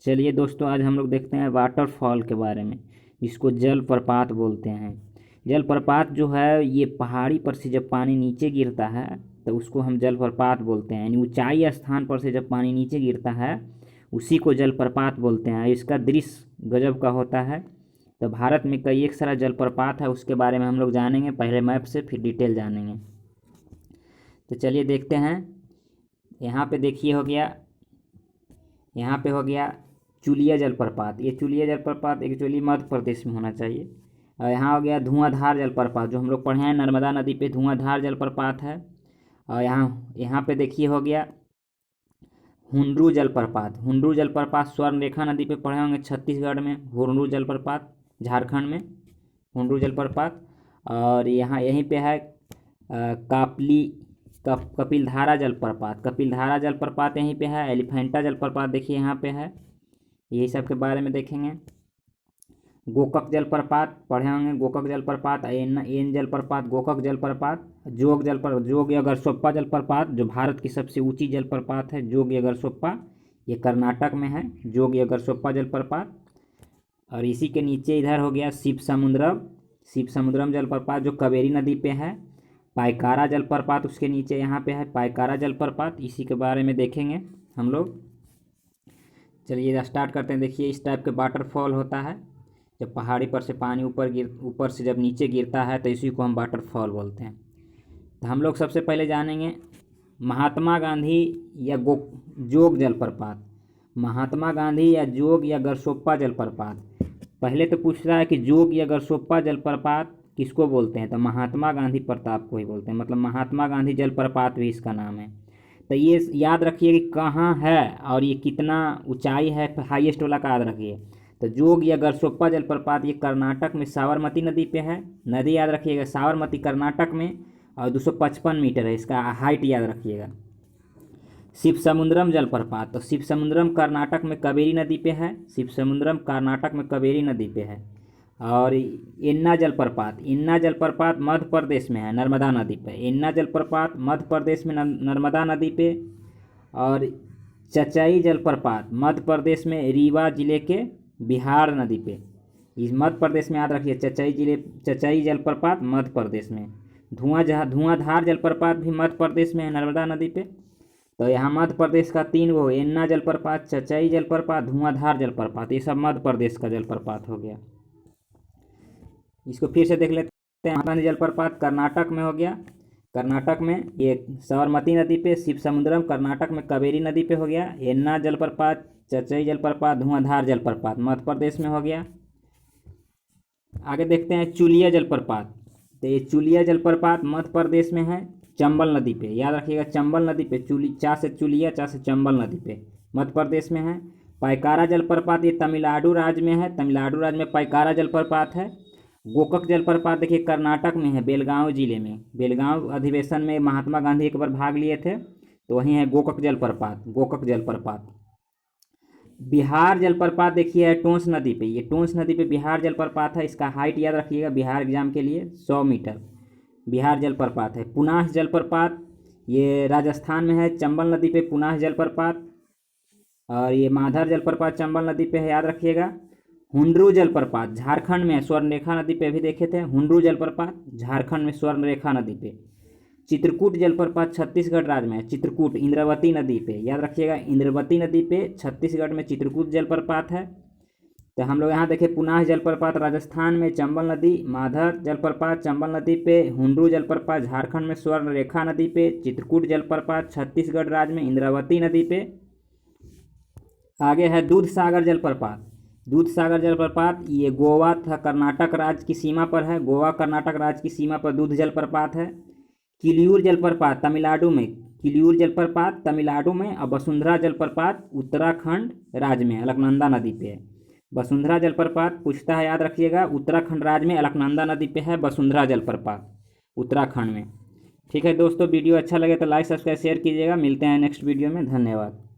चलिए दोस्तों, आज हम लोग देखते हैं वाटरफॉल के बारे में, जिसको जलप्रपात बोलते हैं। जलप्रपात जो है ये पहाड़ी पर से जब पानी नीचे गिरता है तो उसको हम जलप्रपात बोलते हैं। यानी ऊंचाई स्थान पर से जब पानी नीचे गिरता है उसी को जलप्रपात बोलते हैं। इसका दृश्य गजब का होता है। तो भारत में कई एक सारा जलप्रपात है, उसके बारे में हम लोग जानेंगे, पहले मैप से फिर डिटेल जानेंगे। तो चलिए देखते हैं। यहाँ पे देखिए हो गया, यहाँ पे हो गया चुलिया जलप्रपात। ये चुलिया जलप्रपात एक्चुअली मध्य प्रदेश में होना चाहिए। और यहाँ हो गया धुआंधार जलप्रपात, जो हम लोग पढ़े हैं नर्मदा नदी पे धुआंधार जलप्रपात है। और यहाँ यहाँ पे देखिए हो गया हुंडरू जलप्रपात। हुंडरू जलप्रपात स्वर्णरेखा नदी पे पढ़े होंगे छत्तीसगढ़ में, हुंडरू जलप्रपात झारखंड में हुंडरू जलप्रपात। और यहाँ यहीं पे है कपिलधारा जलप्रपात। कपिलधारा जलप्रपात यहीं पे है। एलिफेंटा जलप्रपात देखिए यहाँ पे है। यही सब के बारे में देखेंगे। गोकक जलप्रपात पढ़े होंगे, गोकक जलप्रपात, एन जलप्रपात, गोकक जलप्रपात, जोग या गरसोप्पा जलप्रपात, जो भारत की सबसे ऊंची जलप्रपात है, जोग या गरसोप्पा, ये कर्नाटक में है, जोग या गरसोप्पा जलप्रपात। और इसी के नीचे इधर हो गया शिवसमुद्रम जलप्रपात, जो कावेरी नदी पे है। पायकारा जलप्रपात उसके नीचे यहाँ पे है, पायकारा जलप्रपात, इसी के बारे में देखेंगे हम लोग। चलिए स्टार्ट करते हैं। देखिए इस टाइप के वाटरफॉल होता है, जब पहाड़ी पर से पानी ऊपर से जब नीचे गिरता है तो इसी को हम वाटरफॉल बोलते हैं। तो हम लोग सबसे पहले जानेंगे महात्मा गांधी या जोग जलप्रपात। महात्मा गांधी या जोग या गरसोप्पा जलप्रपात। पहले तो पूछ रहा है कि जोग या गरसोप्पा जलप्रपात किसको बोलते हैं, तो महात्मा गांधी प्रताप को ही बोलते हैं, मतलब महात्मा गांधी जलप्रपात भी इसका नाम है। तो ये याद रखिए कि कहाँ है और ये कितना ऊंचाई है, हाईएस्ट वाला का याद रखिए। तो जोग या गरसोप्पा जलप्रपात ये कर्नाटक में साबरमती नदी पे है। नदी याद रखिएगा, साबरमती कर्नाटक में, और 255 मीटर है इसका हाइट, याद रखिएगा। शिवसमुद्रम जलप्रपात, तो शिवसमुद्रम कर्नाटक में कावेरी नदी पे है। शिवसमुद्रम कर्नाटक में कावेरी नदी पे है। और इन्ना जलप्रपात मध्य प्रदेश में है, नर्मदा नदी पे। इन्ना जलप्रपात मध्य प्रदेश में नर्मदा नदी पे। और चचाई जलप्रपात मध्य प्रदेश में रीवा जिले के बिहार नदी पे। इस मध्य प्रदेश में याद रखिए, चचाई जलप्रपात मध्य प्रदेश में। धुआंधार जलप्रपात भी मध्य प्रदेश में है, नर्मदा नदी पे। तो यहाँ मध्य प्रदेश का 3 गो, इन्ना जलप्रपात, चचाई जलप्रपात, धुआंधार जलप्रपात, ये सब मध्य प्रदेश का जलप्रपात हो गया। इसको फिर से देख लेते हैं। महात्मा गांधी जलप्रपात कर्नाटक में हो गया, कर्नाटक में ये साबरमती नदी पे। शिवसमुद्रम कर्नाटक में कावेरी नदी पे हो गया। एन्ना जलप्रपात, चचाई जलप्रपात, धुआंधार जलप्रपात मध्य प्रदेश में हो गया। आगे देखते हैं चुलिया जलप्रपात। तो ये चुलिया जलप्रपात मध्य प्रदेश में है, चंबल नदी पे, याद रखिएगा चंबल नदी पे। चा से चंबल नदी पे मध्य प्रदेश में है। पायकारा जलप्रपात ये तमिलनाडु राज्य में है, तमिलनाडु राज्य में पायकारा जलप्रपात है। गोकक जलप्रपात देखिए कर्नाटक में है, बेलगांव जिले में। बेलगांव अधिवेशन में महात्मा गांधी एक बार भाग लिए थे, तो वहीं है गोकक जलप्रपात। बिहार जलप्रपात देखिए है टोंस नदी पे, ये टोंस नदी पे बिहार जलप्रपात है। इसका हाइट याद रखिएगा बिहार एग्जाम के लिए 100 मीटर बिहार जलप्रपात है। पुनाह जलप्रपात ये राजस्थान में है, चंबल नदी पे पुनाह जलप्रपात। और ये माधर जलप्रपात चंबल नदी पे है, याद रखिएगा। हुंडरू जलप्रपात झारखंड में है, स्वर्णरेखा नदी पे अभी देखे थे। हुंडरू जलप्रपात झारखंड में स्वर्णरेखा नदी पे। चित्रकूट जलप्रपात छत्तीसगढ़ राज्य में है, चित्रकूट इंद्रावती नदी पे, याद रखिएगा इंद्रावती नदी पे छत्तीसगढ़ में चित्रकूट जलप्रपात है। तो हम लोग यहाँ देखें पुनाह जलप्रपात राजस्थान में, चंबल नदी, माधर जलप्रपात चंबल नदी पे, हुंडरू जलप्रपात झारखंड में स्वर्णरेखा नदी पे, चित्रकूट जलप्रपात छत्तीसगढ़ राज्य में इंद्रावती नदी पे। आगे है दूधसागर जलप्रपात, ये गोवा तथा कर्नाटक राज्य की सीमा पर है, गोवा कर्नाटक राज्य की सीमा पर दूध जलप्रपात है। किलियूर जलप्रपात तमिलनाडु में, और वसुंधरा जलप्रपात उत्तराखंड राज्य में अलकनंदा नदी पे है। वसुंधरा जलप्रपात पूछता है, याद रखिएगा उत्तराखंड राज्य में अलकनंदा नदी पे है वसुंधरा जलप्रपात उत्तराखंड में। ठीक है दोस्तों, वीडियो अच्छा लगे तो लाइक सब्सक्राइब शेयर कीजिएगा। मिलते हैं नेक्स्ट वीडियो में, धन्यवाद।